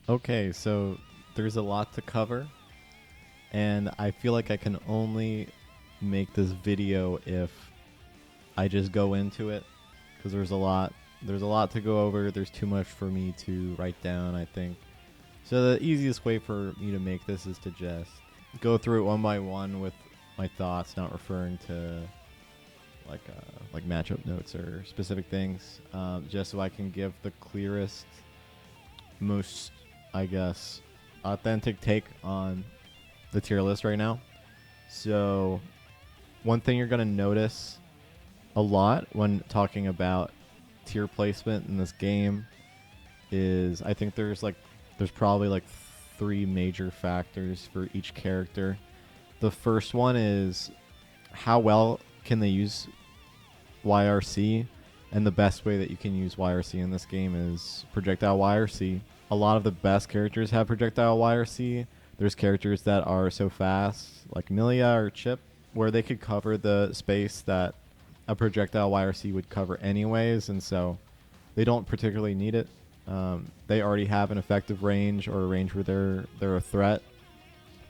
Okay, so there's a lot to cover, and I feel like I can only make this video if I just go into it, because there's a lot to go over. There's too much for me to write down, I think. So the easiest way for me to make this is to just go through it one by one with my thoughts, not referring to like matchup notes or specific things, just so I can give the clearest, most, I guess, authentic take on the tier list right now. So one thing you're going to notice a lot when talking about tier placement in this game is I think there's probably like three major factors for each character. The first one is how well can they use YRC, and the best way that you can use YRC in this game is projectile YRC. A lot of the best characters have projectile YRC. There's characters that are so fast, like Milia or Chip, where they could cover the space that a projectile YRC would cover anyways, and so they don't particularly need it. They already have an effective range or a range where they're a threat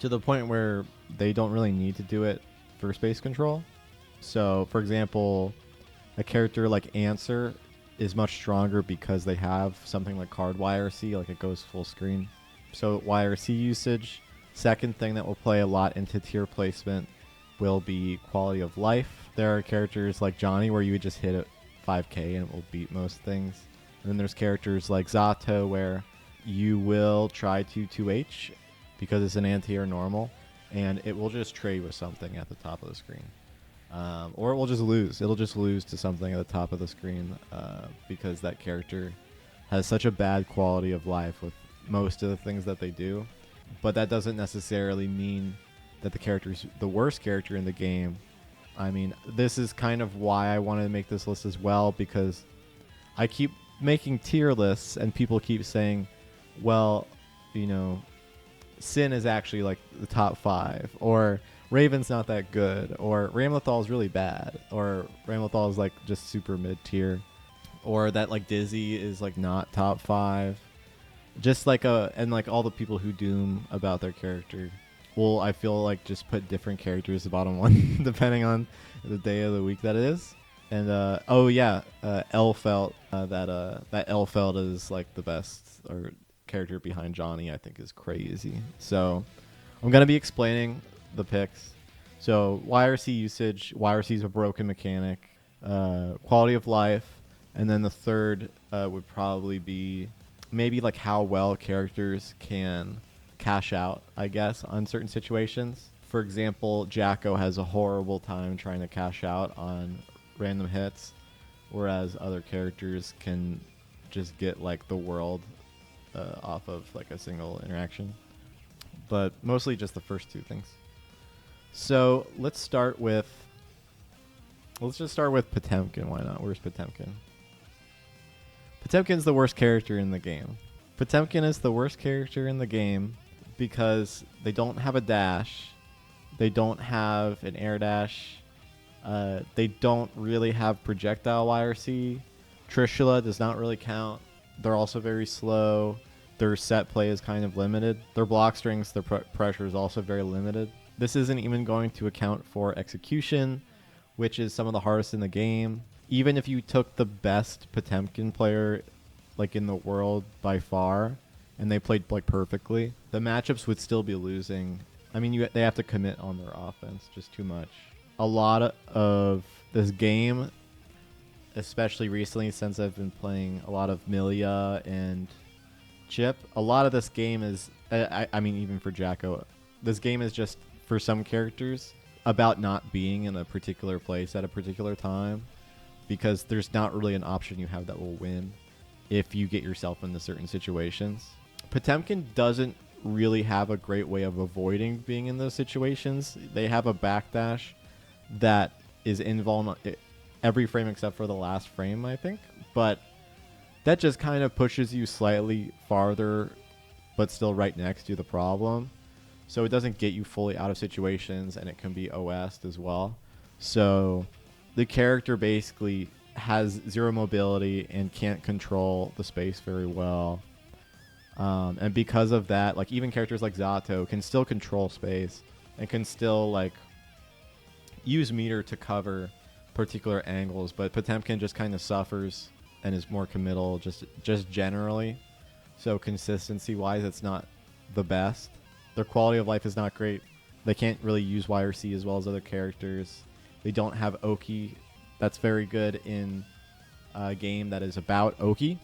to the point where they don't really need to do it for space control. So, for example, a character like Answer is much stronger because they have something like card YRC, like it goes full screen. So YRC usage. Second thing that will play a lot into tier placement will be quality of life. There are characters like Johnny where you would just hit it 5k and it will beat most things. And then there's characters like Zato where you will try to 2H because it's an anti or normal, and it will just trade with something at the top of the screen. Or it will just lose. It'll just lose to something at the top of the screen because that character has such a bad quality of life with most of the things that they do. But that doesn't necessarily mean that the character's the worst character in the game. I mean, this is kind of why I wanted to make this list as well, because I keep making tier lists and people keep saying, well, you know, Sin is actually like the top 5, or Raven's not that good, or Ramlethal is really bad, or Ramlethal is like just super mid tier, or that like Dizzy is like not top 5. Just like and like all the people who doom about their character, well, I feel like just put different characters the bottom one depending on the day of the week that it is. And Elfelt, that Elfelt is like the best or character behind Johnny, I think is crazy. So I'm gonna be explaining the picks. So YRC usage, YRC is a broken mechanic, quality of life, and then the third would probably be maybe like how well characters can cash out, I guess, on certain situations. For example, Jacko has a horrible time trying to cash out on random hits, whereas other characters can just get like the world off of like a single interaction. But mostly just the first two things. So let's just start with Potemkin. Why not? Where's Potemkin? Potemkin's the worst character in the game. Potemkin is the worst character in the game because they don't have a dash. They don't have an air dash. They don't really have projectile YRC. Trishula does not really count. They're also very slow. Their set play is kind of limited. Their block strength, their pressure is also very limited. This isn't even going to account for execution, which is some of the hardest in the game. Even if you took the best Potemkin player like in the world by far, and they played like perfectly, the matchups would still be losing. I mean, they have to commit on their offense just too much. A lot of this game, especially recently since I've been playing a lot of Milia and Chip, a lot of this game is, I mean, even for Jacko, this game is just, for some characters, about not being in a particular place at a particular time, because there's not really an option you have that will win if you get yourself into certain situations. Potemkin doesn't really have a great way of avoiding being in those situations. They have a backdash that is invulnerable every frame except for the last frame, I think. But that just kind of pushes you slightly farther, but still right next to the problem. So it doesn't get you fully out of situations, and it can be OS'd as well. So the character basically has zero mobility and can't control the space very well. And because of that, like even characters like Zato can still control space and can still like use meter to cover particular angles, but Potemkin just kind of suffers and is more committal just generally. So consistency wise, it's not the best. Their quality of life is not great. They can't really use YRC as well as other characters. They don't have Oki. That's very good in a game that is about Oki.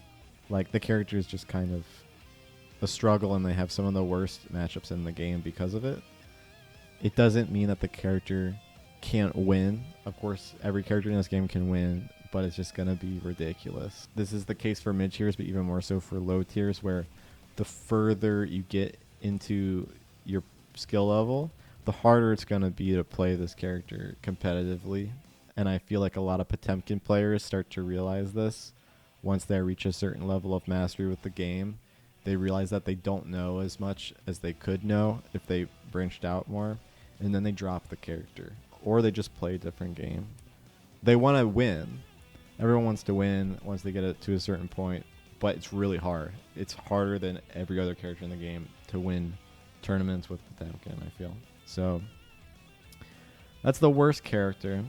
Like the character is just kind of a struggle, and they have some of the worst matchups in the game because of it. It doesn't mean that the character can't win. Of course, every character in this game can win, but it's just going to be ridiculous. This is the case for mid tiers, but even more so for low tiers, where the further you get into your skill level, the harder it's going to be to play this character competitively. And I feel like a lot of Potemkin players start to realize this once they reach a certain level of mastery with the game. They realize that they don't know as much as they could know if they branched out more, and then they drop the character, or they just play a different game. They want to win. Everyone wants to win once they get it to a certain point, but it's really hard. It's harder than every other character in the game to win tournaments with Potemkin, I feel. So that's the worst character.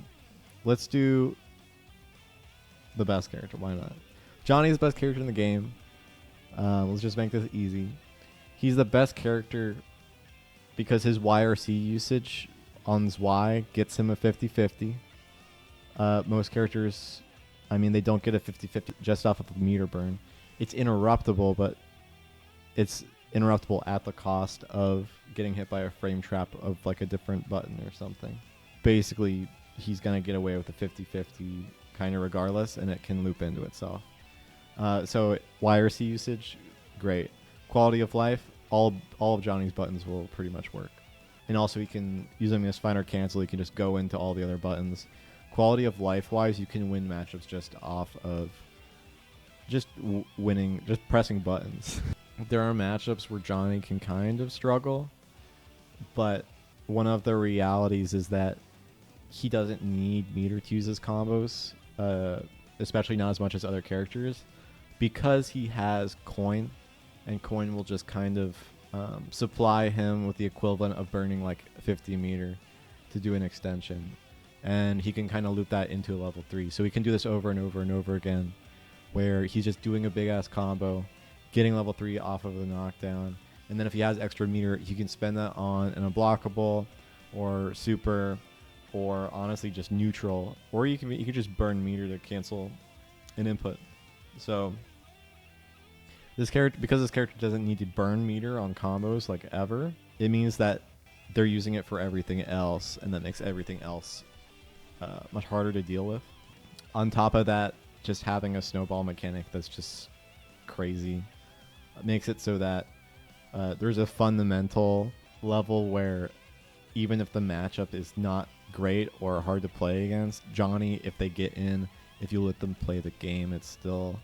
Let's do the best character. Why not? Johnny's the best character in the game. Let's just make this easy. He's the best character because his YRC usage on his Y gets him a 50-50. Most characters, I mean, they don't get a 50-50 just off of a meter burn. It's interruptible, but it's interruptible at the cost of getting hit by a frame trap of like a different button or something. Basically, he's going to get away with a 50-50 kind of regardless, and it can loop into itself. So YRC usage, great. Quality of life, all of Johnny's buttons will pretty much work. And also he can use them as find or cancel. He can just go into all the other buttons. Quality of life wise, you can win matchups just off of just winning, just pressing buttons. There are matchups where Johnny can kind of struggle, but one of the realities is that he doesn't need meter to use his combos, especially not as much as other characters, because he has coin, and coin will just kind of supply him with the equivalent of burning like 50 meter to do an extension, and he can kind of loop that into a level 3. So he can do this over and over and over again, where he's just doing a big ass combo, getting level 3 off of the knockdown, and then if he has extra meter, he can spend that on an unblockable or super, or honestly just neutral, or you can just burn meter to cancel an input. So this character, because this character doesn't need to burn meter on combos like ever, it means that they're using it for everything else, and that makes everything else much harder to deal with. On top of that, just having a snowball mechanic that's just crazy makes it so that there's a fundamental level where even if the matchup is not great or hard to play against, Johnny, if they get in, if you let them play the game, it's still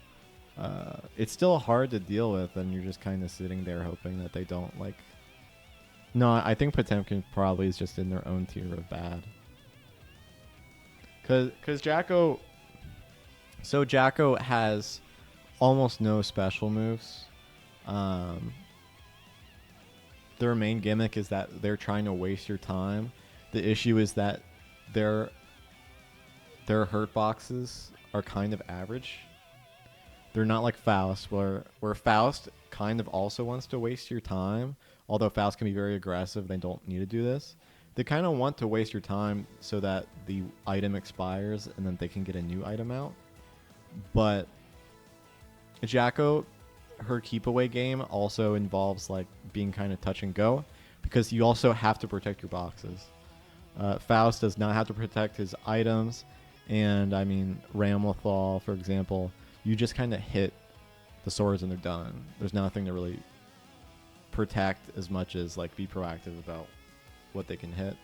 hard to deal with, and you're just kind of sitting there hoping that they don't like. No, I think Potemkin probably is just in their own tier of bad. Cause Jacko has almost no special moves. Their main gimmick is that they're trying to waste your time. The issue is that their hurt boxes are kind of average. They're not like Faust, where Faust kind of also wants to waste your time. Although Faust can be very aggressive, they don't need to do this. They kind of want to waste your time so that the item expires and then they can get a new item out. But Jacko, her keep away game also involves like being kind of touch and go, because you also have to protect your boxes. Faust does not have to protect his items, and I mean Ramlethal, for example, you just kind of hit the swords and they're done. There's nothing to really protect as much as like be proactive about what they can hit.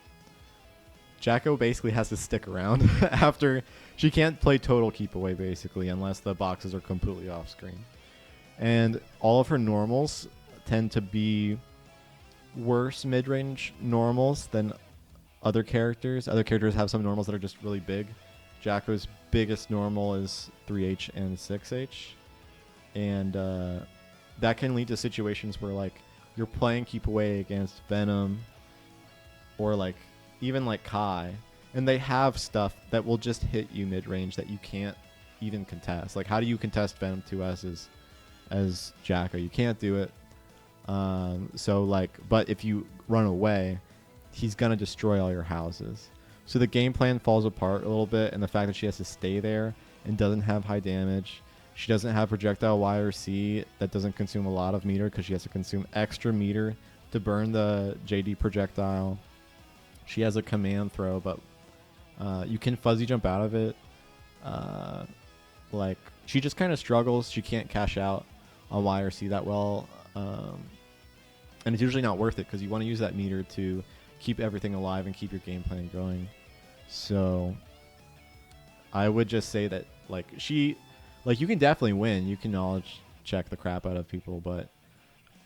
Jacko basically has to stick around after. She can't play total keep away basically unless the boxes are completely off screen. And all of her normals tend to be worse mid-range normals than other characters. Other characters have some normals that are just really big. Jacko's biggest normal is 3H and 6H. And that can lead to situations where like you're playing keep away against Venom or like even like Kai, and they have stuff that will just hit you mid range that you can't even contest. Like, how do you contest Venom 2S as Jacko? You can't do it. So like, but if you run away, he's gonna destroy all your houses. So the game plan falls apart a little bit, and the fact that she has to stay there and doesn't have high damage. She doesn't have projectile Y or C that doesn't consume a lot of meter because she has to consume extra meter to burn the JD projectile. She has a command throw, but you can fuzzy jump out of it. Like, she just kind of struggles. She can't cash out on Y or C that well. And it's usually not worth it because you want to use that meter to keep everything alive and keep your game plan going. So I would just say that, like, you can definitely win. You can knowledge check the crap out of people, but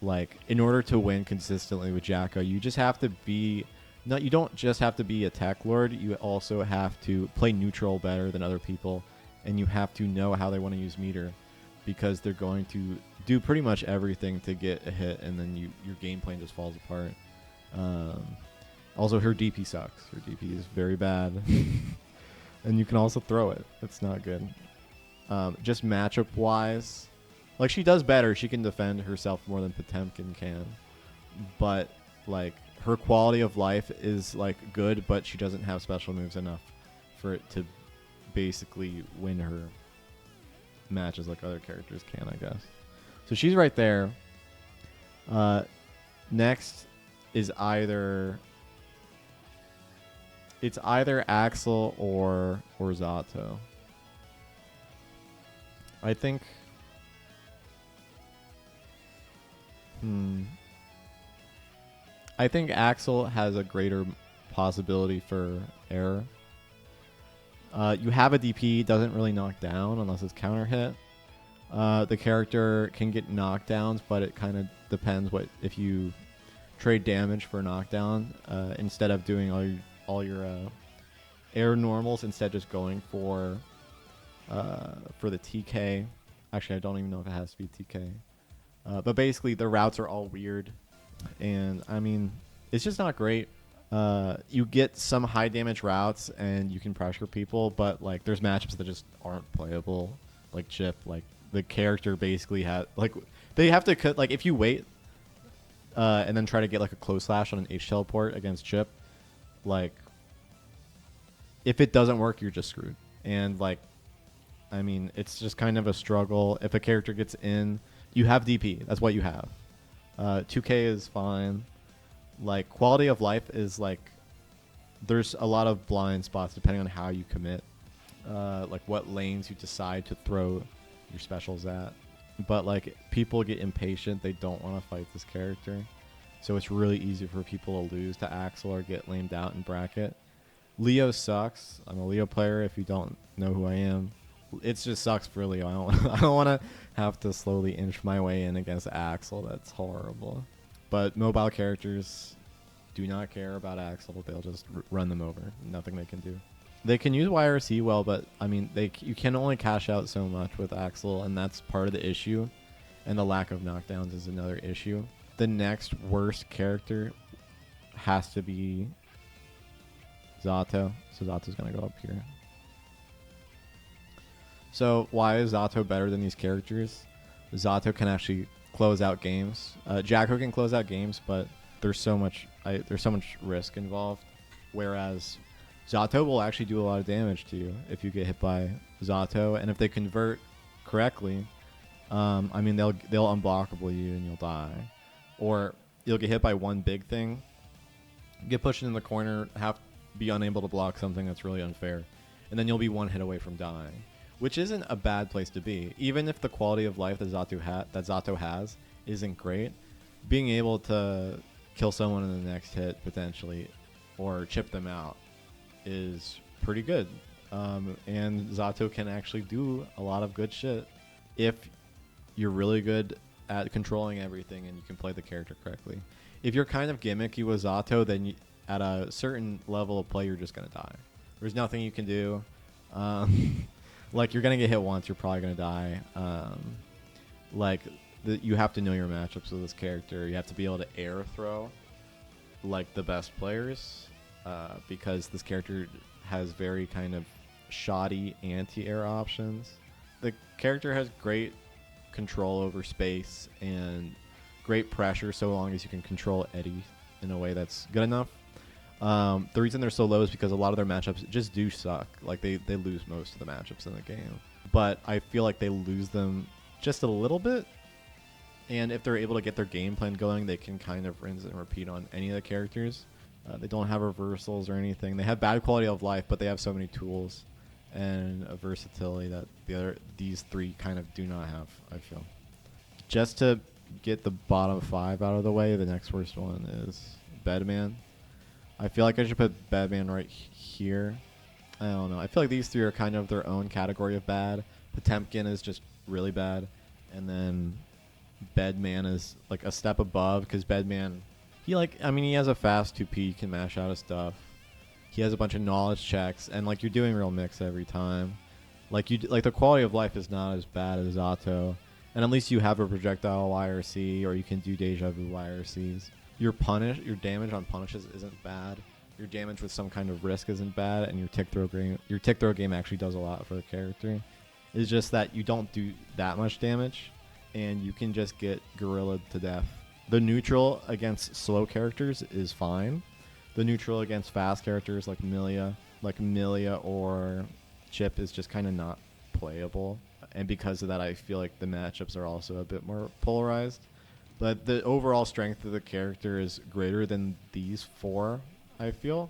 like, in order to win consistently with Jacko, you just have to be you don't just have to be a tech lord. You also have to play neutral better than other people, and you have to know how they want to use meter, because they're going to do pretty much everything to get a hit, and then your game plan just falls apart. Also, her DP sucks. Her DP is very bad. And you can also throw it. It's not good. Just matchup-wise, like, she does better. She can defend herself more than Potemkin can. But, like, her quality of life is, like, good, but she doesn't have special moves enough for it to basically win her matches like other characters can, I guess. So she's right there. Next is either Axel or Zato. I think I think Axel has a greater possibility for error. You have a DP, doesn't really knock down unless it's counter hit. The character can get knockdowns, but it kind of depends if you trade damage for knockdown instead of doing all your air normals, instead just going for the TK. Actually, I don't even know if it has to be TK. But basically, the routes are all weird, and I mean, it's just not great. You get some high damage routes, and you can pressure people, but like, there's matchups that just aren't playable. Like Chip, like, the character basically they have to cut, like, if you wait and then try to get like a close slash on an H teleport against Chip, like, if it doesn't work, you're just screwed. And like, I mean, it's just kind of a struggle. If a character gets in, you have DP. That's what you have. 2K is fine. Like, quality of life is like, there's a lot of blind spots depending on how you commit. Like, what lanes you decide to throw your specials at. But like, people get impatient. They don't want to fight this character. So it's really easy for people to lose to Axel or get lamed out in bracket. Leo sucks. I'm a Leo player if you don't know who I am. It just sucks for Leo. I don't want to have to slowly inch my way in against Axel. That's horrible. But mobile characters do not care about Axel. They'll just run them over. Nothing they can do. They can use YRC well, but I mean, you can only cash out so much with Axel, and that's part of the issue. And the lack of knockdowns is another issue. The next worst character has to be Zato. So Zato's going to go up here. So why is Zato better than these characters? Zato can actually close out games. Jacko can close out games, but there's so much risk involved. Whereas Zato will actually do a lot of damage to you if you get hit by Zato, and if they convert correctly, I mean, they'll unblockable you and you'll die, or you'll get hit by one big thing, get pushed in the corner, be unable to block something that's really unfair, and then you'll be one hit away from dying, which isn't a bad place to be. Even if the quality of life that Zato has isn't great, being able to kill someone in the next hit potentially, or chip them out, is pretty good. And Zato can actually do a lot of good shit if you're really good at controlling everything and you can play the character correctly. If you're kind of gimmicky with Zato, then at a certain level of play, you're just going to die. There's nothing you can do. Like, you're going to get hit once, you're probably going to die. Like, you have to know your matchups with this character. You have to be able to air throw like the best players, because this character has very kind of shoddy anti-air options. The character has great control over space and great pressure so long as you can control Eddie in a way that's good enough. The reason they're so low is because a lot of their matchups just do suck. Like they lose most of the matchups in the game. But I feel like they lose them just a little bit. And if they're able to get their game plan going, they can kind of rinse and repeat on any of the characters. They don't have reversals or anything. They have bad quality of life, but they have so many tools and a versatility that these three kind of do not have, I feel. Just to get the bottom 5 out of the way, the next worst one is Bedman. I feel like I should put Bedman right here. I don't know. I feel like these three are kind of their own category of bad. Potemkin is just really bad. And then Bedman is like a step above, because Bedman, he has a fast 2P, he can mash out his stuff. He has a bunch of knowledge checks, and like you're doing real mix every time. Like the quality of life is not as bad as Zato, and at least you have a projectile YRC, or you can do deja vu YRCs. Your damage on punishes isn't bad. Your damage with some kind of risk isn't bad, and your tick throw game actually does a lot for the character. It's just that you don't do that much damage, and you can just get gorillaed to death. The neutral against slow characters is fine. The neutral against fast characters like Milia or Chip is just kind of not playable. And because of that, I feel like the matchups are also a bit more polarized. But the overall strength of the character is greater than these 4, I feel.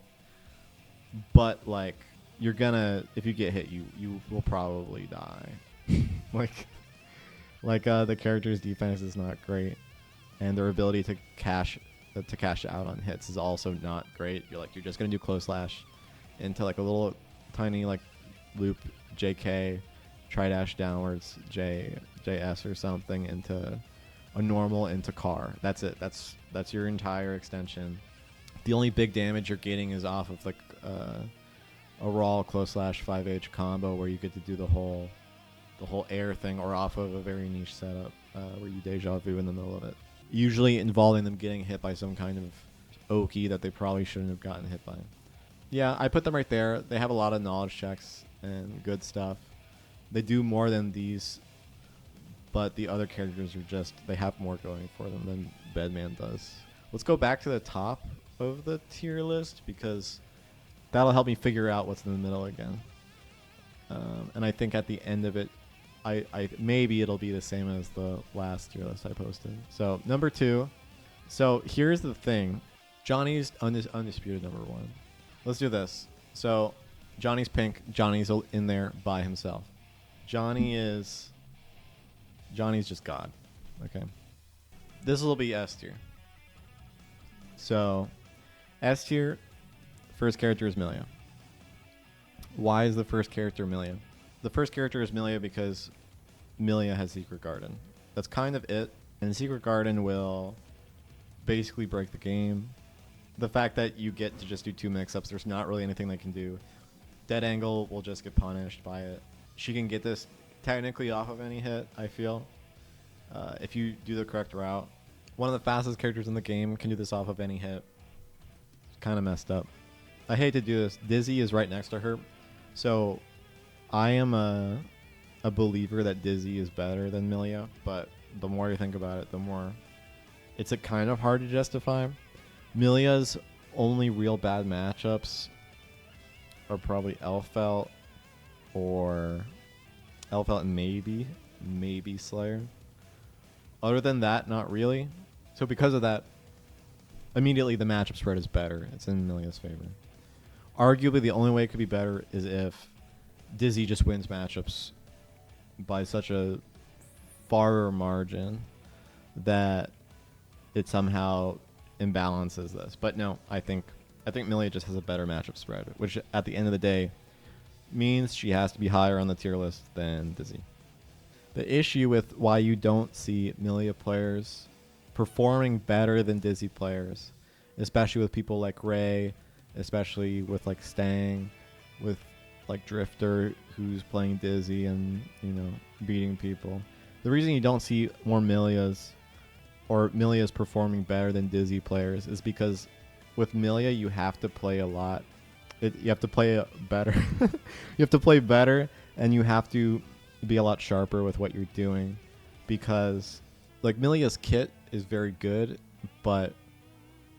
But like, if you get hit, you will probably die. The character's defense is not great, and their ability to cash out on hits is also not great. You're just gonna do close slash into like a little tiny like loop JK, try dash downwards JS or something into a normal into car. That's it. That's your entire extension. The only big damage you're getting is off of like a raw close slash 5H combo where you get to do the whole air thing, or off of a very niche setup where you deja vu in the middle of it. Usually involving them getting hit by some kind of Oki that they probably shouldn't have gotten hit by. Yeah, I put them right there. They have a lot of knowledge checks and good stuff. They do more than these, but the other characters they have more going for them than Bedman does. Let's go back to the top of the tier list, because that'll help me figure out what's in the middle again. And I think at the end of it, I maybe it'll be the same as the last tier list I posted. So number 2. So here's the thing. Johnny's undisputed number 1. Let's do this. So Johnny's pink. Johnny's in there by himself. Johnny's just God. Okay. This will be S tier. So S tier, first character is Milia. Why is the first character Milia? The first character is Milia because Milia has Secret Garden. That's kind of it. And Secret Garden will basically break the game. The fact that you get to just do 2 mix-ups, there's not really anything they can do. Dead Angle will just get punished by it. She can get this technically off of any hit, I feel, if you do the correct route. One of the fastest characters in the game can do this off of any hit. It's kind of messed up. I hate to do this. Dizzy is right next to her. So I am a believer that Dizzy is better than Milia, but the more you think about it, the more it's kind of hard to justify. Milia's only real bad matchups are probably Elfelt and maybe Slayer. Other than that, not really. So because of that, immediately the matchup spread is better. It's in Milia's favor. Arguably, the only way it could be better is if Dizzy just wins matchups by such a far margin that it somehow imbalances this. But no, I think Milia just has a better matchup spread, which at the end of the day means she has to be higher on the tier list than Dizzy. The issue with why you don't see Milia players performing better than Dizzy players, especially with people like Ray, especially with like Stang, with like Drifter who's playing Dizzy and beating people, The reason you don't see more Milias or Milia's performing better than Dizzy players is because with Milia you have to play a lot. You have to play better. You have to play better, and you have to be a lot sharper with what you're doing, because like Milia's kit is very good, but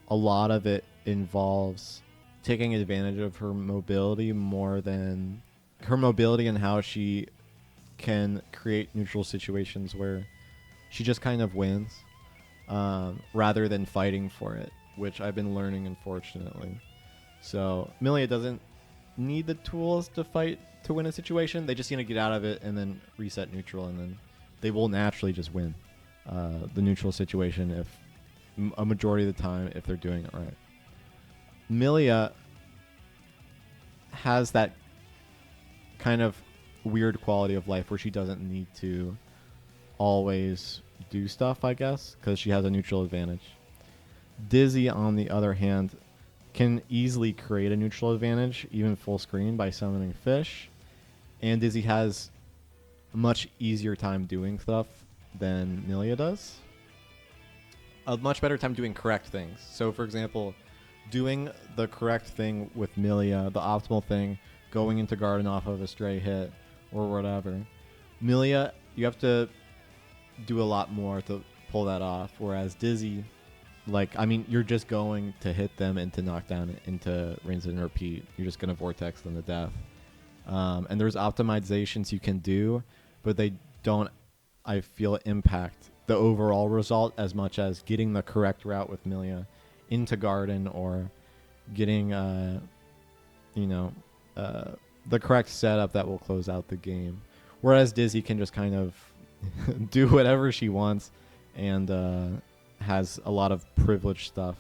a lot of it involves taking advantage of her mobility more than her mobility and how she can create neutral situations where she just kind of wins, rather than fighting for it, which I've been learning, unfortunately. So Milia doesn't need the tools to fight to win a situation. They just need to get out of it and then reset neutral, and then they will naturally just win the neutral situation if a majority of the time if they're doing it right. Milia has that kind of weird quality of life where she doesn't need to always do stuff, I guess, because she has a neutral advantage. Dizzy, on the other hand, can easily create a neutral advantage, even full screen, by summoning fish. And Dizzy has a much easier time doing stuff than Milia does. A much better time doing correct things. So, for example, doing the correct thing with Milia, the optimal thing, going into Garden off of a stray hit or whatever. Milia, you have to do a lot more to pull that off, whereas Dizzy, you're just going to hit them and to knock down into rinse and repeat. You're just going to vortex them to death. And there's optimizations you can do, but they don't, I feel, impact the overall result as much as getting the correct route with Milia into Garden, or getting, the correct setup that will close out the game. Whereas Dizzy can just kind of do whatever she wants, and has a lot of privileged stuff,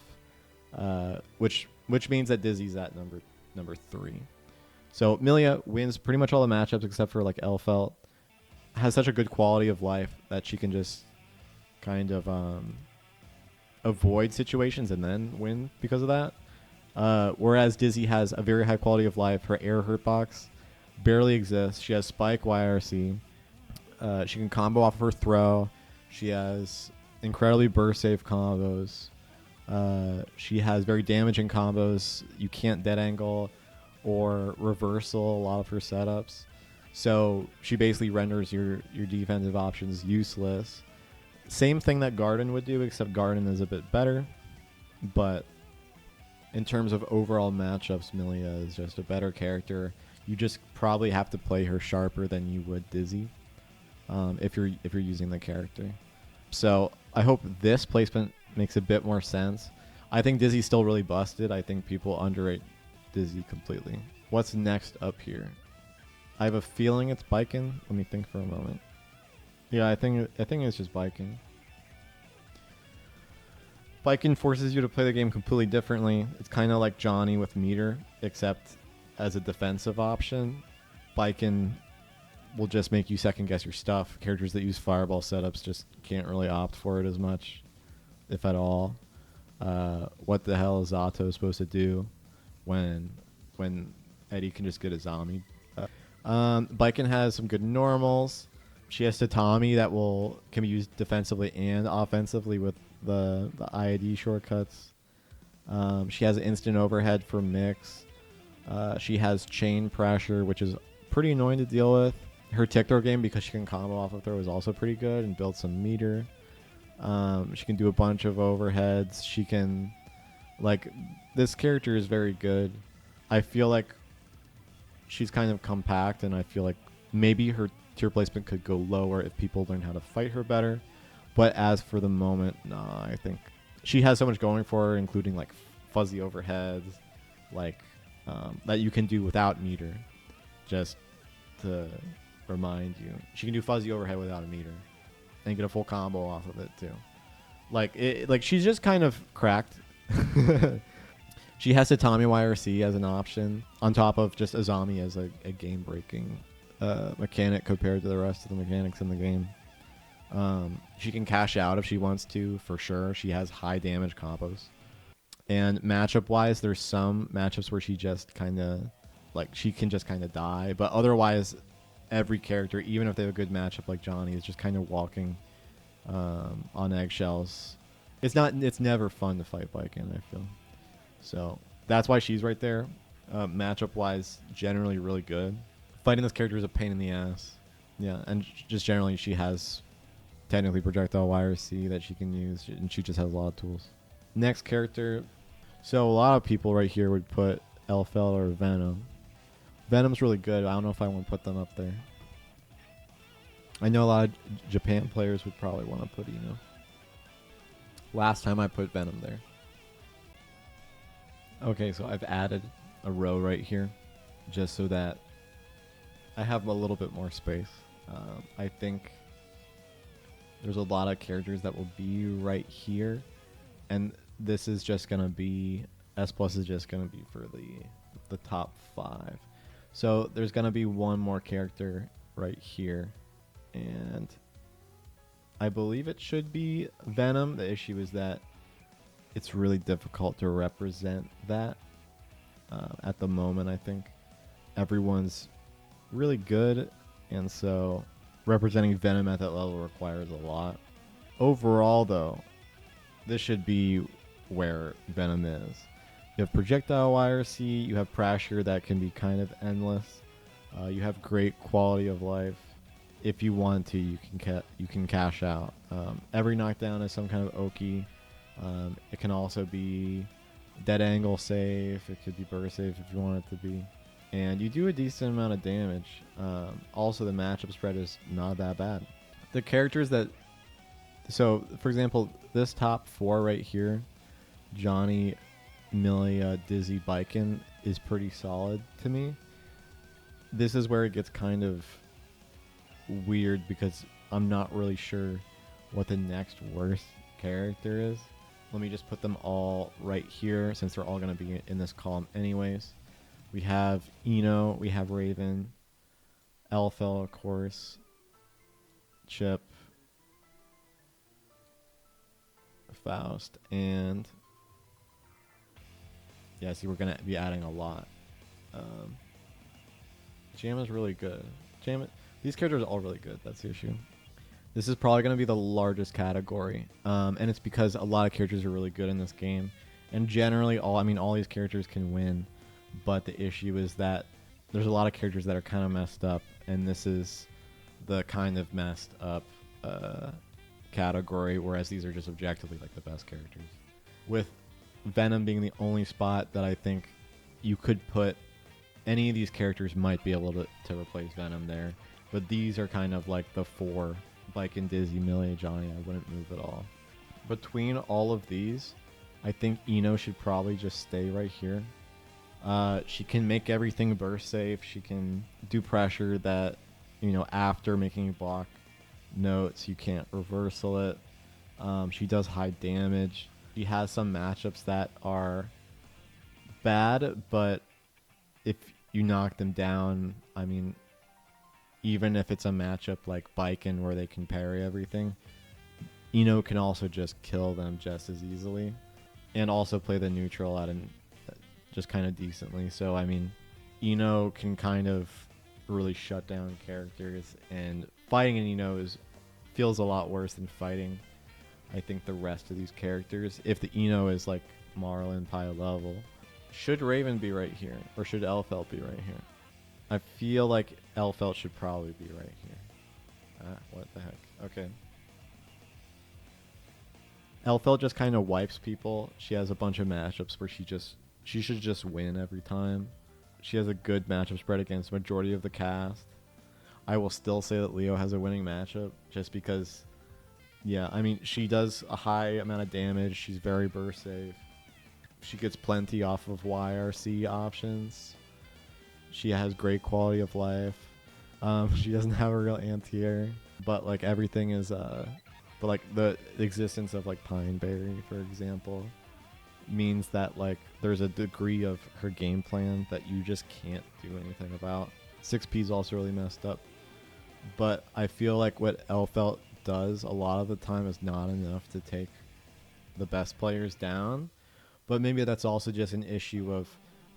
which means that Dizzy's at number 3. So Milia wins pretty much all the matchups except for like Elfelt. Has such a good quality of life that she can just kind of avoid situations and then win because of that. Whereas Dizzy has a very high quality of life. Her air hurt box barely exists. She has Spike YRC. She can combo off of her throw. She has incredibly burst safe combos. She has very damaging combos. You can't dead angle or reversal a lot of her setups. So she basically renders your defensive options useless. Same thing that Garden would do, except Garden is a bit better. But in terms of overall matchups, Milia is just a better character. You just probably have to play her sharper than you would Dizzy, if you're using the character. So I hope this placement makes a bit more sense. I think Dizzy's still really busted. I think people underrate Dizzy completely. What's next up here? I have a feeling it's Biking. Let me think for a moment. Yeah, I think it's just Biking. Biking forces you to play the game completely differently. It's kind of like Johnny with meter, except as a defensive option. Biking will just make you second guess your stuff. Characters that use fireball setups just can't really opt for it as much, if at all. What the hell is Zato supposed to do when Eddie can just get a zombie? Biken has some good normals. She has Tatami that can be used defensively and offensively with the IID shortcuts. She has instant overhead for mix. She has chain pressure, which is pretty annoying to deal with. Her Tictor game, because she can combo off of throw, is also pretty good and build some meter. She can do a bunch of overheads. She can, this character is very good. I feel like she's kind of compact, and I feel like maybe her tier placement could go lower if people learn how to fight her better. But as for the moment, nah, I think she has so much going for her, including fuzzy overheads, that you can do without meter. Just to remind you, she can do fuzzy overhead without a meter and get a full combo off of it too. She's just kind of cracked. She has Tatami YRC as an option on top of just Azami as a game breaking mechanic compared to the rest of the mechanics in the game. She can cash out if she wants to, for sure. She has high damage combos. And matchup wise, there's some matchups where she just kind of she can just kind of die, but otherwise every character, even if they have a good matchup like Johnny, is just kind of walking on eggshells. It's never fun to fight Baiken, I feel. So that's why she's right there. Matchup wise, generally really good. Fighting this character is a pain in the ass. Yeah, and just generally she has technically projectile YRC that she can use, and she just has a lot of tools. Next character. So a lot of people right here would put Elfel or Venom. Venom's really good. I don't know if I want to put them up there. I know a lot of Japan players would probably want to put Ino. Last time I put Venom there. Okay, so I've added a row right here just so that I have a little bit more space. I think there's a lot of characters that will be right here, and this is just going to be, S plus is just going to be for the top 5. So there's going to be one more character right here, and I believe it should be Venom. The issue is that it's really difficult to represent that at the moment. I think everyone's really good, and so representing Venom at that level requires a lot. Overall, though, this should be where Venom is. You have projectile YRC, you have pressure that can be kind of endless. You have great quality of life. If you want to, you can cash out. Every knockdown is some kind of Oki. It can also be dead angle safe. It could be burst safe if you want it to be. And you do a decent amount of damage. Also, the matchup spread is not that bad. The characters that... So, for example, this top 4 right here, Johnny, Milia, Dizzy, Baiken, is pretty solid to me. This is where it gets kind of weird because I'm not really sure what the next worst character is. Let me just put them all right here since they're all going to be in this column anyways. We have Ino, we have Raven, Elfel, of course, Chip, Faust, and yeah, see, we're going to be adding a lot. Jamma's really good. These characters are all really good. That's the issue. This is probably going to be the largest category, and it's because a lot of characters are really good in this game, and generally all these characters can win, but the issue is that there's a lot of characters that are kind of messed up, and this is the kind of messed up category, whereas these are just objectively like the best characters. With Venom being the only spot that I think you could put, any of these characters might be able to replace Venom there, but these are kind of like the 4. Baiken, Dizzy, Millie, Johnny, I wouldn't move at all. Between all of these, I think Ino should probably just stay right here. She can make everything burst safe. She can do pressure that, after making a block notes, you can't reversal it. She does high damage. She has some matchups that are bad, but if you knock them down, even if it's a matchup like Baiken where they can parry everything, Ino can also just kill them just as easily, and also play the neutral at just kind of decently. So Ino can kind of really shut down characters, and fighting an Ino feels a lot worse than fighting, I think, the rest of these characters. If the Ino is like Marlin Pi level, should Raven be right here, or should Elfel be right here? I feel like Elfel should probably be right here. What the heck? Okay. Elfel just kind of wipes people. She has a bunch of matchups where she should just win every time. She has a good matchup spread against majority of the cast. I will still say that Leo has a winning matchup just because, she does a high amount of damage. She's very burst safe. She gets plenty off of YRC options. She has great quality of life. She doesn't have a real anti-air, but like everything is but like the existence of like Pineberry, for example, means that like there's a degree of her game plan that you just can't do anything about. 6P is also really messed up, but I feel like what Elfel does a lot of the time is not enough to take the best players down, but maybe that's also just an issue of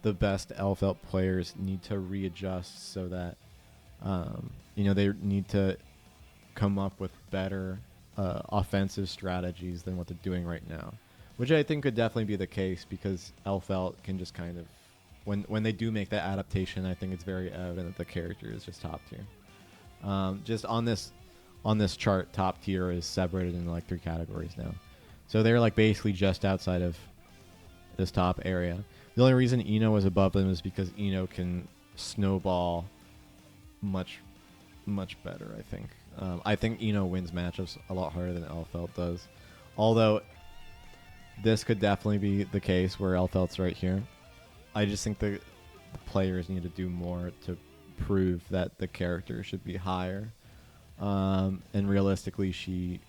the best Elfel players need to readjust so that They need to come up with better offensive strategies than what they're doing right now, which I think could definitely be the case because Elfelt can just kind of, when they do make that adaptation, I think it's very evident that the character is just top tier. Just on this chart, top tier is separated into like 3 categories now, so they're like basically just outside of this top area. The only reason Eno is above them is because Eno can snowball much better, I think. I think Eno wins matchups a lot harder than Elfelt does. Although, this could definitely be the case where Elfelt's right here. I just think the players need to do more to prove that the character should be higher. And realistically, she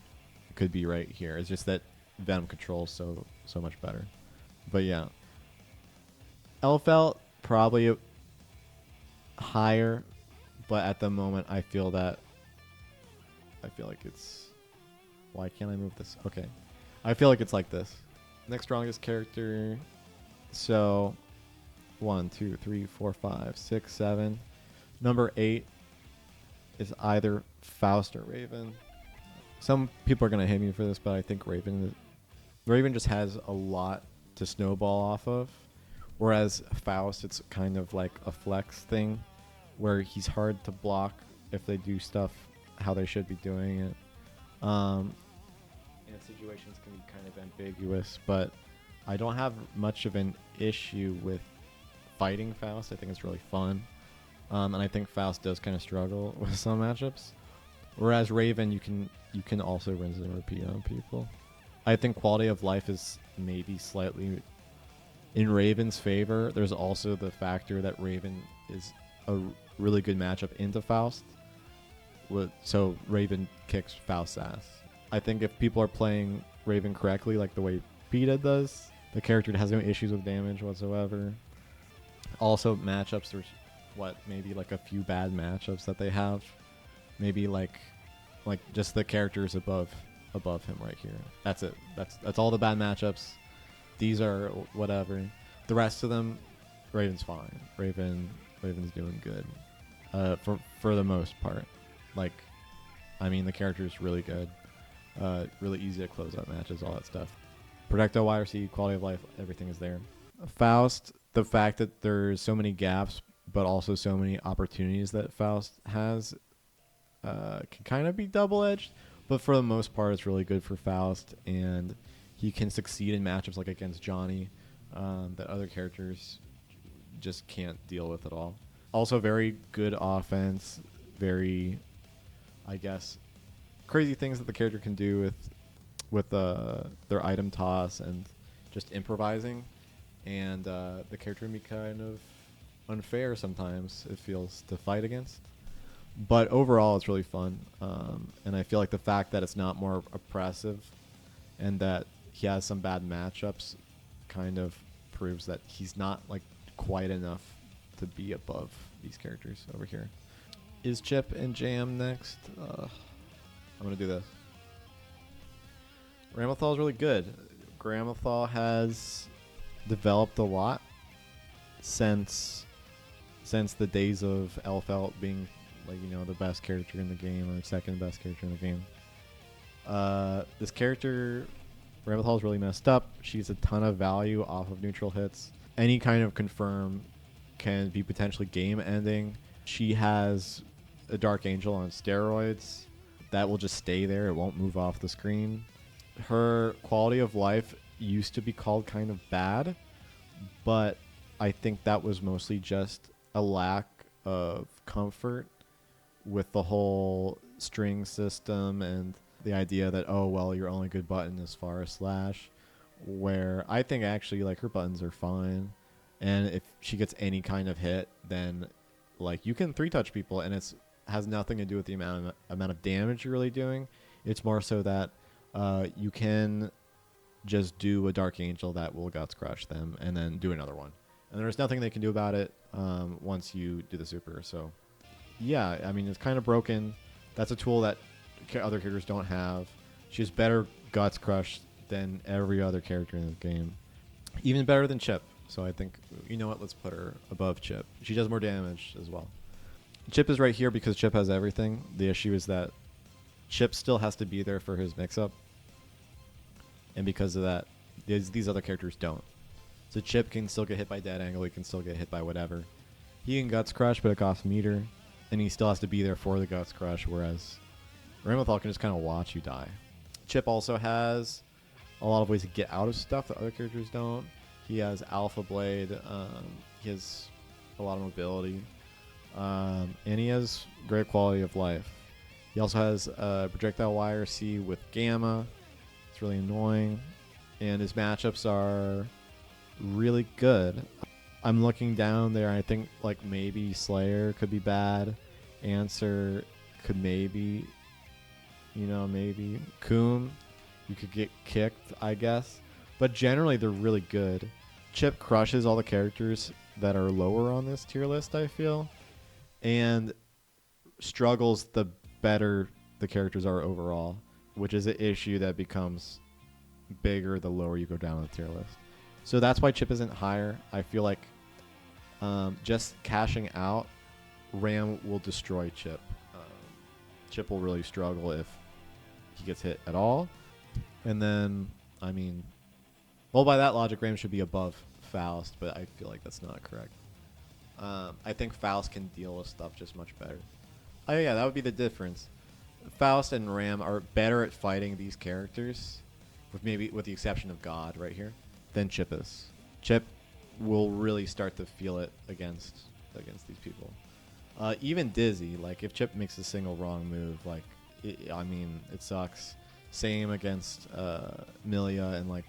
could be right here. It's just that Venom controls so much better. But yeah. Elfelt probably higher, but at the moment I feel like it's, why can't I move this? Okay, I feel like it's like this. Next strongest character, so 1 2 3 4 5 6 7. Number 8 is either Faust or Raven. Some people are gonna hate me for this, but I think Raven just has a lot to snowball off of, whereas Faust, it's kind of like a flex thing where he's hard to block if they do stuff how they should be doing it. And situations can be kind of ambiguous, but I don't have much of an issue with fighting Faust. I think it's really fun. And I think Faust does kind of struggle with some matchups. Whereas Raven, you can also rinse and repeat on people. I think quality of life is maybe slightly in Raven's favor. There's also the factor that Raven is a really good matchup into Faust. So Raven kicks Faust's ass. I think if people are playing Raven correctly, like the way PETA does, the character has no issues with damage whatsoever. Also, matchups, there's maybe like a few bad matchups that they have. Maybe like just the characters above him right here. That's it. That's all the bad matchups. These are whatever. The rest of them, Raven's fine. Raven's doing good. For the most part. The character is really good. Really easy to close out matches, all that stuff. Projectile YRC, quality of life, everything is there. Faust, the fact that there's so many gaps, but also so many opportunities that Faust has, can kind of be double-edged. But for the most part, it's really good for Faust, and he can succeed in matchups like against Johnny that other characters just can't deal with at all. Also, very good offense, very, I guess, crazy things that the character can do with their item toss and just improvising. And the character can be kind of unfair sometimes, it feels, to fight against. But overall, it's really fun. And I feel like the fact that it's not more oppressive and that he has some bad matchups kind of proves that he's not quite enough to be above these characters over here. Is Chip and Jam next? I'm going to do this. Ramlethal is really good. Ramlethal has developed a lot since the days of Elfelt being the best character in the game or second best character in the game. This character, Ramlethal, is really messed up. She's a ton of value off of neutral hits. Any kind of confirm can be potentially game ending. She has a Dark Angel on steroids that will just stay there. It won't move off the screen. Her quality of life used to be called kind of bad, but I think that was mostly just a lack of comfort with the whole string system and the idea that, oh, well, your only good button is far slash, where I think actually her buttons are fine. And if she gets any kind of hit, then you can 3-touch people, and it has nothing to do with the amount of damage you're really doing. It's more so that you can just do a Dark Angel that will Guts Crush them and then do another one. And there's nothing they can do about it once you do the super. So, yeah, it's kind of broken. That's a tool that other characters don't have. She has better Guts Crush than every other character in the game. Even better than Chip. So I think, you know what, let's put her above Chip. She does more damage as well. Chip is right here because Chip has everything. The issue is that Chip still has to be there for his mix-up. And because of that, these other characters don't. So Chip can still get hit by dead angle. He can still get hit by whatever. He can Guts Crush, but it costs meter. And he still has to be there for the Guts Crush, whereas Ramlethal can just kind of watch you die. Chip also has a lot of ways to get out of stuff that other characters don't. He has Alpha Blade. He has a lot of mobility. And he has great quality of life. He also has Projectile YRC with Gamma. It's really annoying. And his matchups are really good. I'm looking down there. I think like maybe Slayer could be bad. Answer could maybe, maybe. Coom, you could get kicked, I guess. But generally, they're really good. Chip crushes all the characters that are lower on this tier list, I feel. And struggles the better the characters are overall, which is an issue that becomes bigger the lower you go down the tier list. So that's why Chip isn't higher. I feel like just cashing out, Ram will destroy Chip. Chip will really struggle if he gets hit at all. And then, by that logic, Ram should be above Faust, but I feel like that's not correct. I think Faust can deal with stuff just much better. Oh yeah, that would be the difference. Faust and Ram are better at fighting these characters, with the exception of God right here, than Chip is. Chip will really start to feel it against these people. Even Dizzy, like if Chip makes a single wrong move, it sucks. Same against Milia, and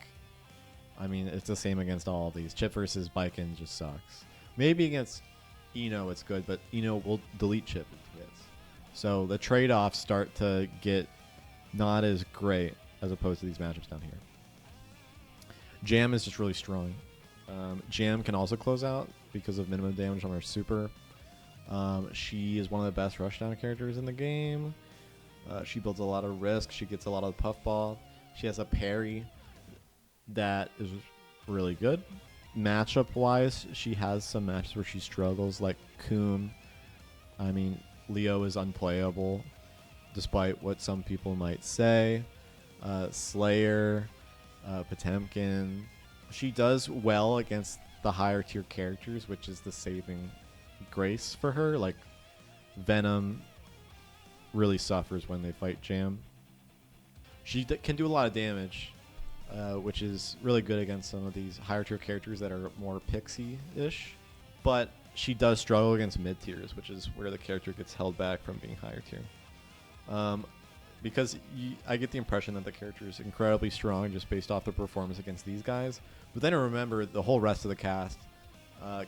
it's the same against all of these. Chip versus Baiken just sucks. Maybe against Eno it's good, but Eno will delete Chip if it hits. So the trade-offs start to get not as great as opposed to these matchups down here. Jam is just really strong. Jam can also close out because of minimum damage on her super. She is one of the best rushdown characters in the game. She builds a lot of risk. She gets a lot of puffball. She has a parry that is really good. Matchup-wise, she has some matches where she struggles, like Coom. Leo is unplayable, despite what some people might say. Slayer, Potemkin. She does well against the higher tier characters, which is the saving grace for her. Like Venom really suffers when they fight Jam. She can do a lot of damage, which is really good against some of these higher tier characters that are more pixie-ish. But she does struggle against mid tiers, which is where the character gets held back from being higher tier. Because I get the impression that the character is incredibly strong just based off the performance against these guys. But then remember, the whole rest of the cast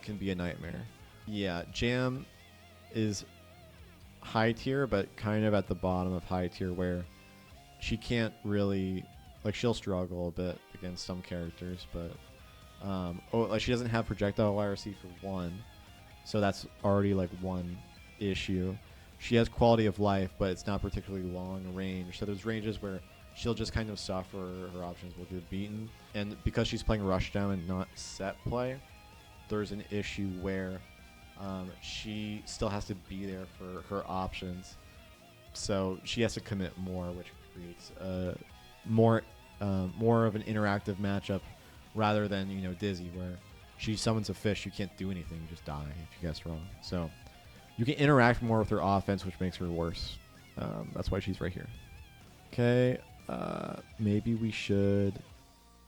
can be a nightmare. Yeah, Jam is high tier, but kind of at the bottom of high tier where she can't really... she'll struggle a bit against some characters, but... she doesn't have projectile YRC for one, so that's already, one issue. She has quality of life, but it's not particularly long range. So there's ranges where she'll just kind of suffer, her options will get beaten. And because she's playing rushdown and not set play, there's an issue where she still has to be there for her options. So she has to commit more, which creates more of an interactive matchup rather than, Dizzy, where she summons a fish, you can't do anything, you just die if you guess wrong. So you can interact more with her offense, which makes her worse. That's why she's right here. Okay, maybe we should...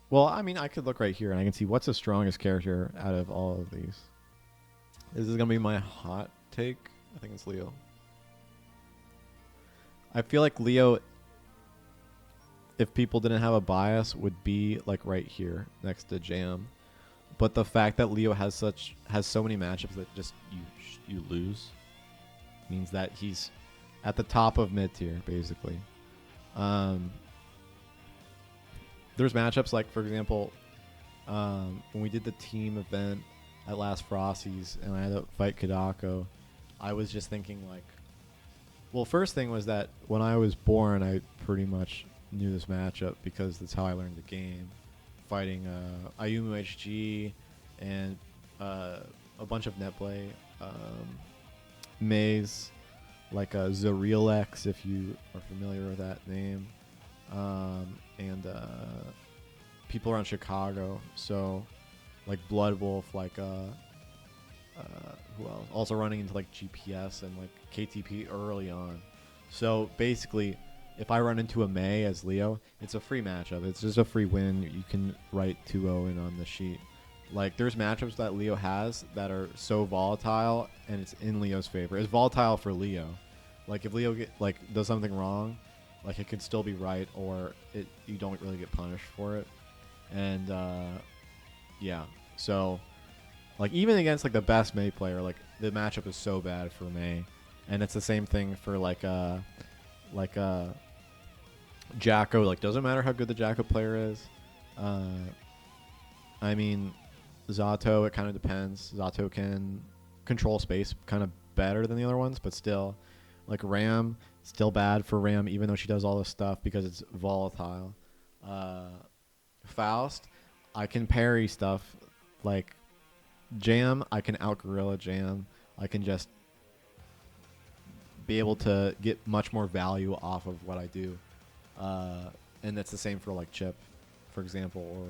Well, I could look right here, and I can see what's the strongest character out of all of these. This is going to be my hot take. I think it's Leo. I feel like Leo, if people didn't have a bias, would be, right here next to Jam. But the fact that Leo has so many matchups that just you lose means that he's at the top of mid tier, basically. There's matchups for example, when we did the team event at last Frosty's and I had to fight Kadako, I was just thinking first thing was that when I was born, I pretty much knew this matchup because that's how I learned the game. Fighting Ayumu HG and a bunch of netplay Maze, like a Zorilex, if you are familiar with that name, and people around Chicago. So, like Blood Wolf, like who else? Also running into like GPS and like KTP early on. So basically, if I run into a Mei as Leo, it's a free matchup. It's just a free win. You can write 2-0 in on the sheet. Like, there's matchups that Leo has that are so volatile, and it's in Leo's favor. It's volatile for Leo. Like, if Leo does something wrong, like, it could still be right, or you don't really get punished for it. And yeah, so like even against like the best Mei player, like the matchup is so bad for Mei, and it's the same thing for Jacko. Like, doesn't matter how good the Jacko player is. I mean, Zato, it kind of depends. Zato can control space kind of better than the other ones, but still, like Ram, still bad for Ram, even though she does all this stuff because it's volatile. Faust, I can parry stuff. Like Jam, I can out gorilla Jam. I can just be able to get much more value off of what I do. And that's the same for like Chip, for example, or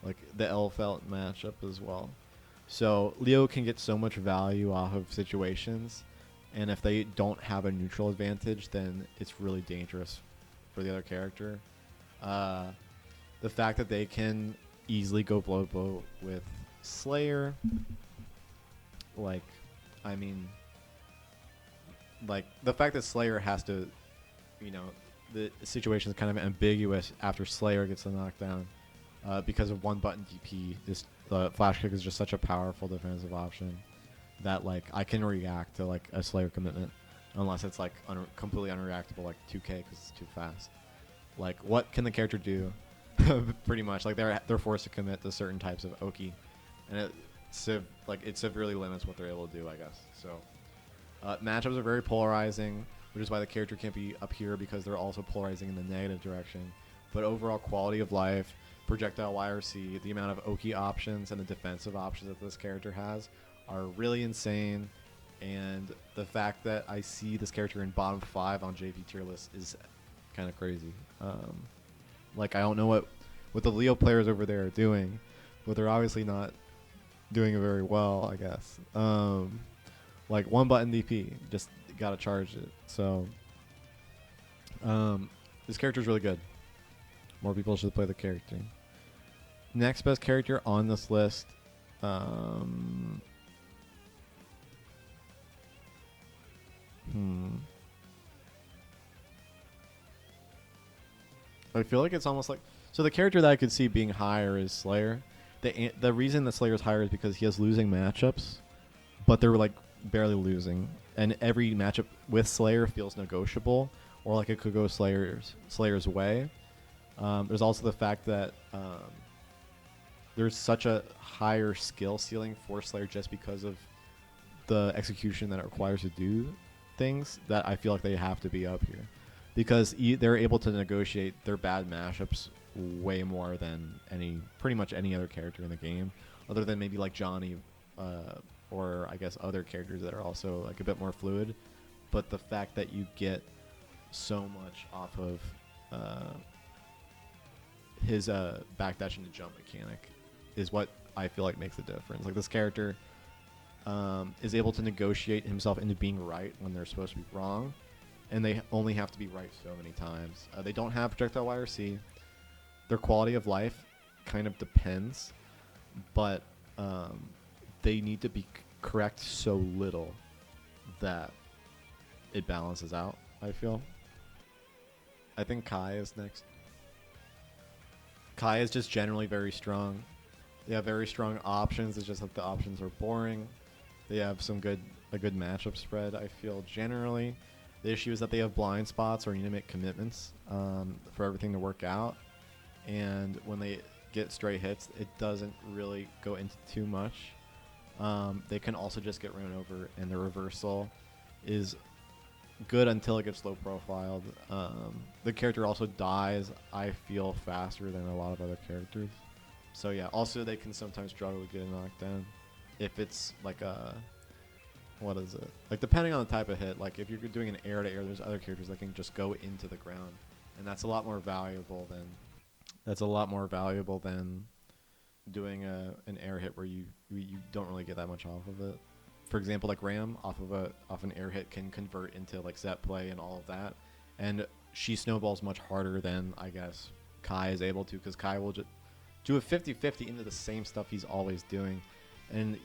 like the Elfelt matchup as well. So Leo can get so much value off of situations, and if they don't have a neutral advantage, then it's really dangerous for the other character. The fact that they can easily go blow to blow with Slayer, like, I mean, like the fact that Slayer has to, you know, the situation is kind of ambiguous after Slayer gets the knockdown because of one button DP. The flash kick is just such a powerful defensive option that like I can react to like a Slayer commitment unless it's like completely unreactable like 2K because it's too fast. Like, what can the character do? Pretty much, like they're forced to commit to certain types of Oki, and it severely limits what they're able to do, I guess. So matchups are very polarizing, which is why the character can't be up here because they're also polarizing in the negative direction. But overall quality of life, projectile YRC, the amount of Oki options and the defensive options that this character has are really insane. And the fact that I see this character in bottom 5 on JP tier list is kind of crazy. Like, I don't know what the Leo players over there are doing, but they're obviously not doing it very well, I guess. Like, one button DP, just gotta charge it. So this character is really good. More people should play the character. Next best character on this list, I feel like it's almost like, so the character that I could see being higher is Slayer. The reason that Slayer is higher is because he has losing matchups, but they're like barely losing, and every matchup with Slayer feels negotiable, or like it could go Slayer's way. There's also the fact that there's such a higher skill ceiling for Slayer just because of the execution that it requires to do things, that I feel like they have to be up here because they're able to negotiate their bad mashups way more than pretty much any other character in the game, other than maybe like Johnny, or I guess other characters that are also like a bit more fluid. But the fact that you get so much off of his backdash into jump mechanic is what I feel like makes the difference. Like, this character is able to negotiate himself into being right when they're supposed to be wrong, and they only have to be right so many times. They don't have projectile YRC. Their quality of life kind of depends, but they need to be correct so little that it balances out, I feel. I think Kai is next. Kai is just generally very strong. They have very strong options. It's just that the options are boring. They have a good matchup spread, I feel, generally. The issue is that they have blind spots or need to make commitments for everything to work out. And when they get straight hits, it doesn't really go into too much. They can also just get run over, and the reversal is good until it gets low profiled. The character also dies, I feel, faster than a lot of other characters. So yeah, also they can sometimes struggle to get a knockdown if it's like what is it? Like, depending on the type of hit, like if you're doing an air to air, there's other characters that can just go into the ground, and that's a lot more valuable than doing an air hit where you don't really get that much off of it. For example, like Ram off an air hit can convert into like Zet play and all of that, and she snowballs much harder than I guess Kai is able to, because Kai will just do a 50-50 into the same stuff he's always doing, and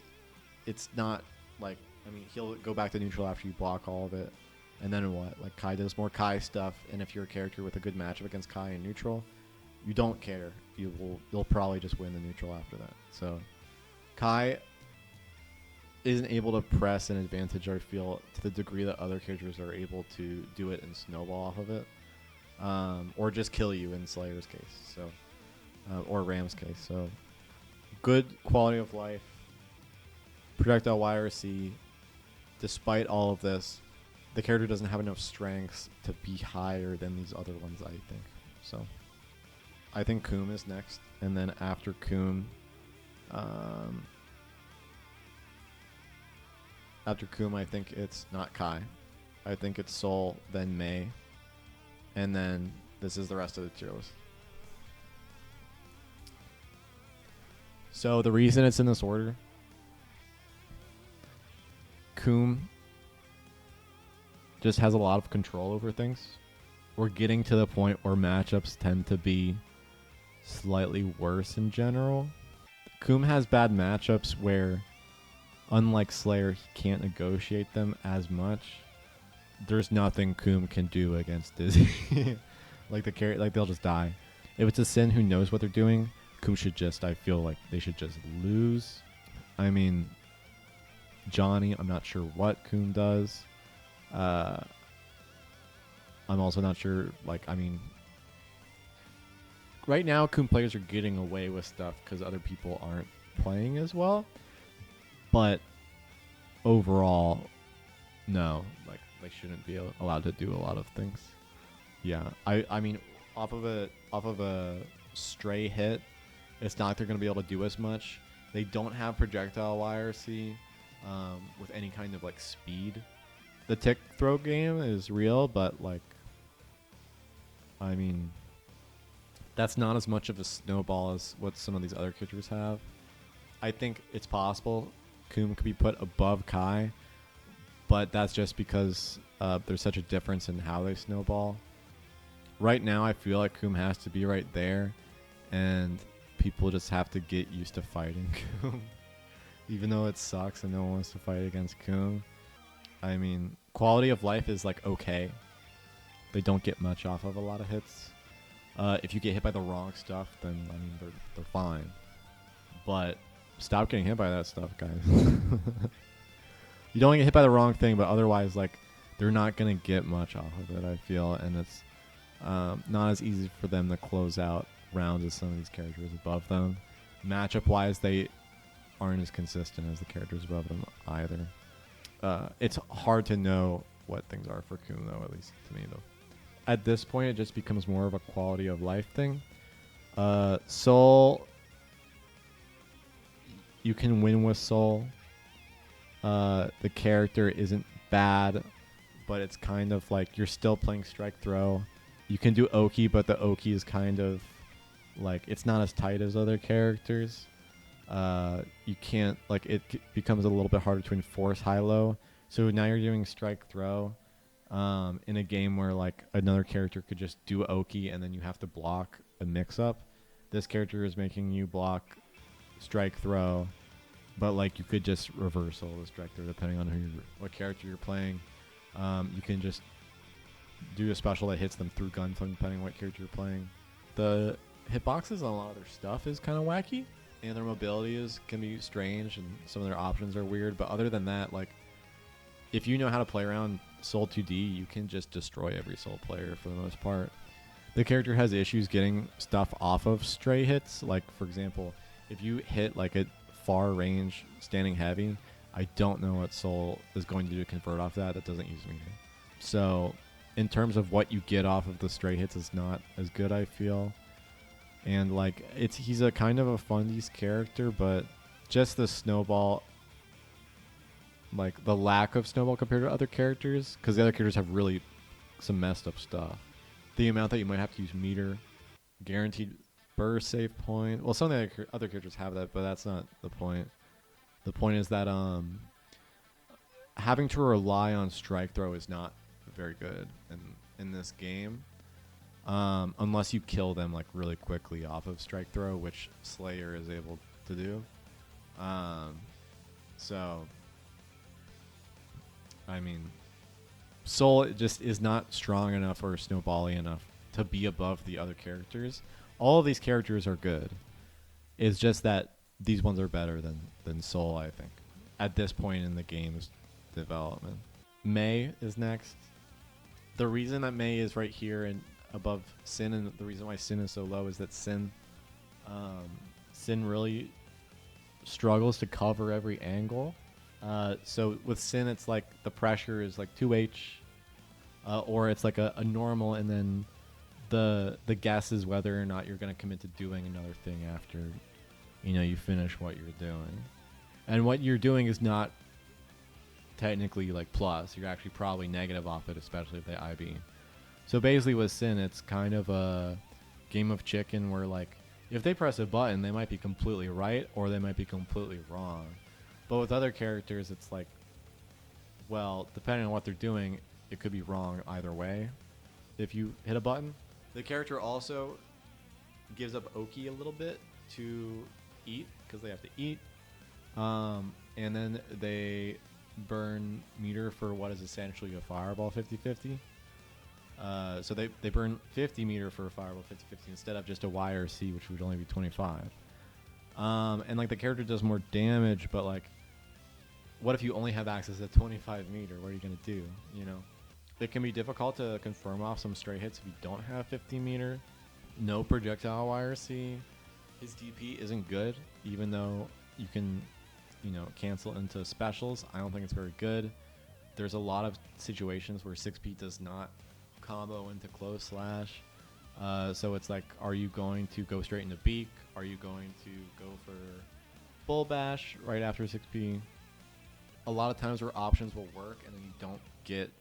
it's not like, I mean, he'll go back to neutral after you block all of it, and then what? Like Kai does more Kai stuff, and if you're a character with a good matchup against Kai in neutral, you don't care. You'll probably just win the neutral after that. So Kai isn't able to press an advantage, I feel, to the degree that other characters are able to do it and snowball off of it, or just kill you in Slayer's case. So, or Ram's case. So, good quality of life. Projectile YRC. Despite all of this, the character doesn't have enough strengths to be higher than these other ones, I think. So, I think Coom is next, and then after Coom, I think it's not Kai. I think it's Sol, then Mei, and then this is the rest of the tier list. So the reason it's in this order, Coom just has a lot of control over things. We're getting to the point where matchups tend to be slightly worse in general. Coom has bad matchups where, unlike Slayer, he can't negotiate them as much. There's nothing Coom can do against Dizzy. like they'll just die. If it's a Sin who knows what they're doing, Coom should just, I feel like they should just lose. I mean, Johnny, I'm not sure what Coom does. I'm also not sure, like, I mean, right now Coom players are getting away with stuff because other people aren't playing as well. But overall, no, like they shouldn't be allowed to do a lot of things. Yeah, I mean, off of a stray hit, it's not like they're gonna be able to do as much. They don't have projectile YRC with any kind of like speed. The tick throw game is real, but like, I mean, that's not as much of a snowball as what some of these other characters have. I think it's possible Coom could be put above Kai, but that's just because there's such a difference in how they snowball. Right now, I feel like Coom has to be right there, and people just have to get used to fighting Coom. Even though it sucks and no one wants to fight against Coom. I mean, quality of life is like okay. They don't get much off of a lot of hits. If you get hit by the wrong stuff, then I mean they're fine. But stop getting hit by that stuff, guys. You don't get hit by the wrong thing, but otherwise, like, they're not gonna get much off of it, I feel, and it's not as easy for them to close out rounds as some of these characters above them. Matchup-wise, they aren't as consistent as the characters above them either. It's hard to know what things are for Coom, though, at least to me, though. At this point, it just becomes more of a quality of life thing. Sol, you can win with Sol. The character isn't bad, but it's kind of like you're still playing strike throw. You can do Oki, but the Oki is kind of like, it's not as tight as other characters. You can't, like, it becomes a little bit harder to enforce high-low. So now you're doing strike throw in a game where, like, another character could just do Oki and then you have to block a mix-up. This character is making you block strike throw, but, like, you could just reversal the strike throw depending on what character you're playing. You can just do a special that hits them through gunflame depending on what character you're playing. The hitboxes on a lot of their stuff is kind of wacky, and their mobility can be strange, and some of their options are weird. But other than that, like, if you know how to play around Sol 2D, you can just destroy every Sol player for the most part. The character has issues getting stuff off of stray hits. Like, for example, if you hit like a far range standing heavy, I don't know what Sol is going to do to convert off that. That doesn't use meter. So in terms of what you get off of the stray hits, is not as good, I feel. And like, he's a kind of a fundies character, but just the snowball like the lack of Snowball compared to other characters, because the other characters have really some messed up stuff. The amount that you might have to use meter, guaranteed burst save point. Well, some of the other characters have that, but that's not the point. The point is that having to rely on strike throw is not very good in this game, unless you kill them like really quickly off of strike throw, which Slayer is able to do. So, I mean, Soul just is not strong enough or snowbally enough to be above the other characters. All of these characters are good. It's just that these ones are better than Soul, I think, at this point in the game's development. Mei is next. The reason that Mei is right here and above Sin, and the reason why Sin is so low, is that Sin really struggles to cover every angle. So with Sin, it's like the pressure is like 2H, or it's like a normal, and then the guess is whether or not you're going to commit to doing another thing after you finish what you're doing. And what you're doing is not technically like plus. You're actually probably negative off it, especially if they IB. So basically with Sin, it's kind of a game of chicken where like if they press a button, they might be completely right or they might be completely wrong. But with other characters, it's like, well, depending on what they're doing, it could be wrong either way if you hit a button. The character also gives up Oki a little bit to eat, because they have to eat. And then they burn meter for what is essentially a fireball 50-50. So they burn 50 meter for a fireball 50-50 instead of just a Y or C, which would only be 25. And like the character does more damage, but like, what if you only have access to 25 meter? What are you gonna do? It can be difficult to confirm off some stray hits if you don't have 50 meter. No projectile YRC. His DP isn't good, even though you can, cancel into specials. I don't think it's very good. There's a lot of situations where 6P does not combo into close slash. So it's like, are you going to go straight into beak? Are you going to go for bull bash right after 6P? A lot of times where options will work and then you don't get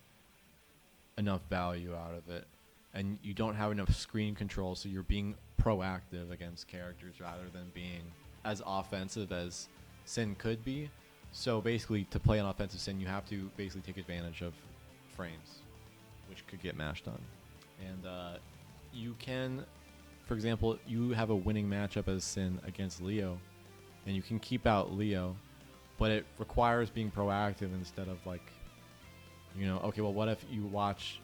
enough value out of it, and you don't have enough screen control, so you're being proactive against characters rather than being as offensive as Sin could be. So basically, to play an offensive Sin, you have to basically take advantage of frames, which could get mashed on. And you can, for example, you have a winning matchup as Sin against Leo, and you can keep out Leo, but it requires being proactive instead of like, okay, well, what if you watch,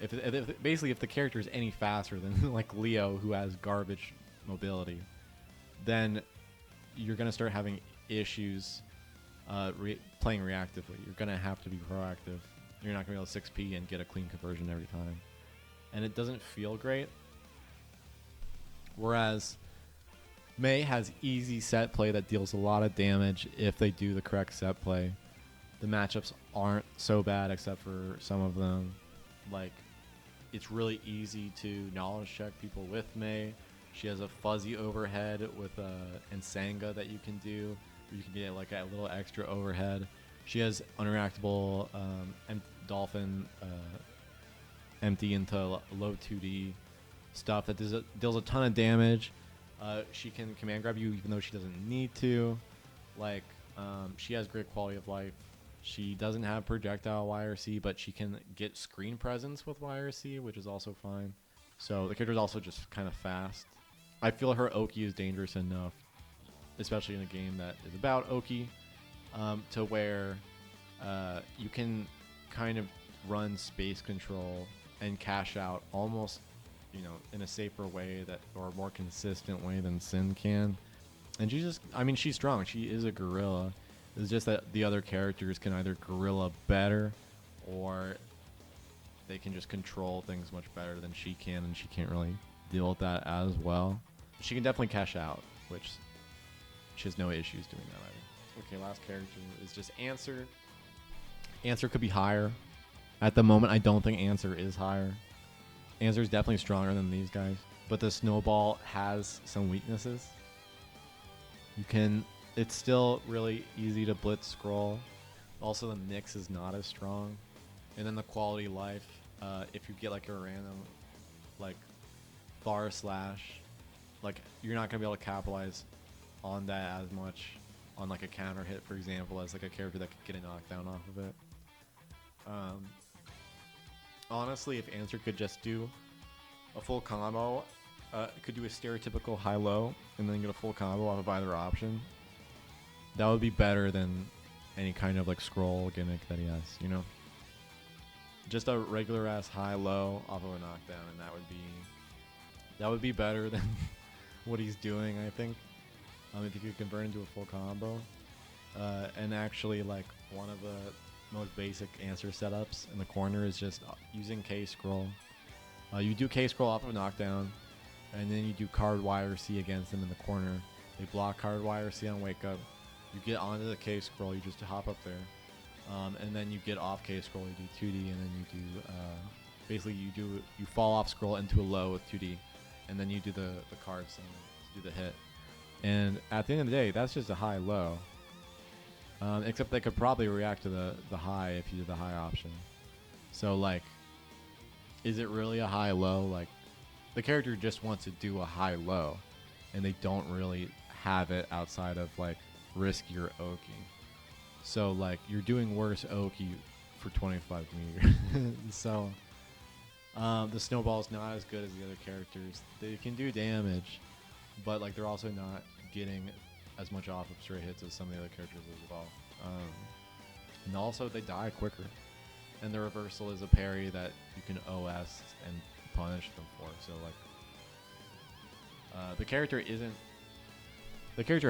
if the character is any faster than like Leo, who has garbage mobility, then you're going to start having issues playing reactively. You're going to have to be proactive. You're not going to be able to 6P and get a clean conversion every time. And it doesn't feel great. Whereas Mei has easy set play that deals a lot of damage if they do the correct set play. The matchups aren't so bad except for some of them. Like, it's really easy to knowledge check people with Mei. She has a fuzzy overhead with Ensanga that you can do. You can get like a little extra overhead. She has uninteractable Dolphin empty into low 2D stuff that deals a ton of damage. She can command grab you even though she doesn't need to. Like, she has great quality of life. She doesn't have projectile YRC, but she can get screen presence with YRC, which is also fine. So the character is also just kind of fast. I feel her Oki is dangerous enough, especially in a game that is about Oki, to where you can kind of run space control and cash out almost, in a safer way or a more consistent way than Sin can. And she's strong. She is a gorilla. It's just that the other characters can either gorilla better or they can just control things much better than she can, and she can't really deal with that as well. She can definitely cash out, which she has no issues doing that either. Okay, last character is just Answer. Answer could be higher. At the moment, I don't think Answer is higher. Answer is definitely stronger than these guys, but the Snowball has some weaknesses. It's still really easy to blitz scroll. Also, the mix is not as strong. And then the quality of life, if you get like a random, like, bar slash, like, you're not going to be able to capitalize on that as much on like a counter hit, for example, as like a character that could get a knockdown off of it. Um, Honestly, if Answer could just do a full combo, could do a stereotypical high-low and then get a full combo off of either option, that would be better than any kind of like scroll gimmick that he has, you know? Just a regular ass high-low off of a knockdown, and that would be better than what he's doing, I think. If you could convert into a full combo. And actually, like, one of the most basic answer setups in the corner is just using K-Scroll. You do K-Scroll off of a knockdown, and then you do card Y or C against them in the corner. They block card Y or C on wake up. You get onto the K-Scroll, you just hop up there. And then you get off K-Scroll, you do 2D, and then you do, basically you fall off scroll into a low with 2D, and then you do the cards to do the hit. And at the end of the day, that's just a high-low. Except they could probably react to the high if you did the high option. So, like, is it really a high-low? Like, the character just wants to do a high-low, and they don't really have it outside of, like, riskier Oki. So, like, you're doing worse Oki for 25 meters. So, the snowball's not as good as the other characters. They can do damage, but, like, they're also not getting as much off of straight hits as some of the other characters as well. And also, they die quicker. And the reversal is a parry that you can OS and punish them for. So, like, the character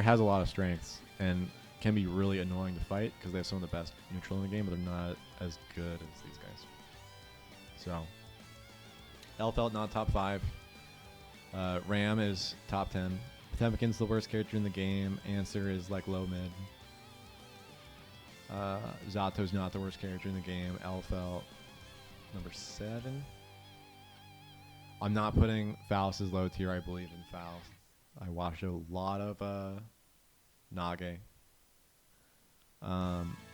has a lot of strengths and can be really annoying to fight because they have some of the best neutral in the game, but they're not as good as these guys. So, Elfelt not top 5. Ram is top 10. Potemkin's the worst character in the game. Answer is like low mid. Zato's not the worst character in the game. Elfelt, number 7. I'm not putting Faust as low tier. I believe in Faust. I watched a lot of Nage.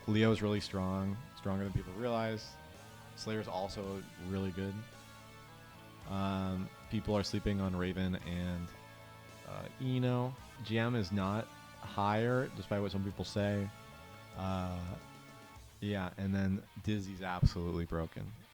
Leo's really strong, stronger than people realize. Slayer's also really good. People are sleeping on Raven and Eno. GM is not higher, despite what some people say. Yeah, and then Dizzy's absolutely broken.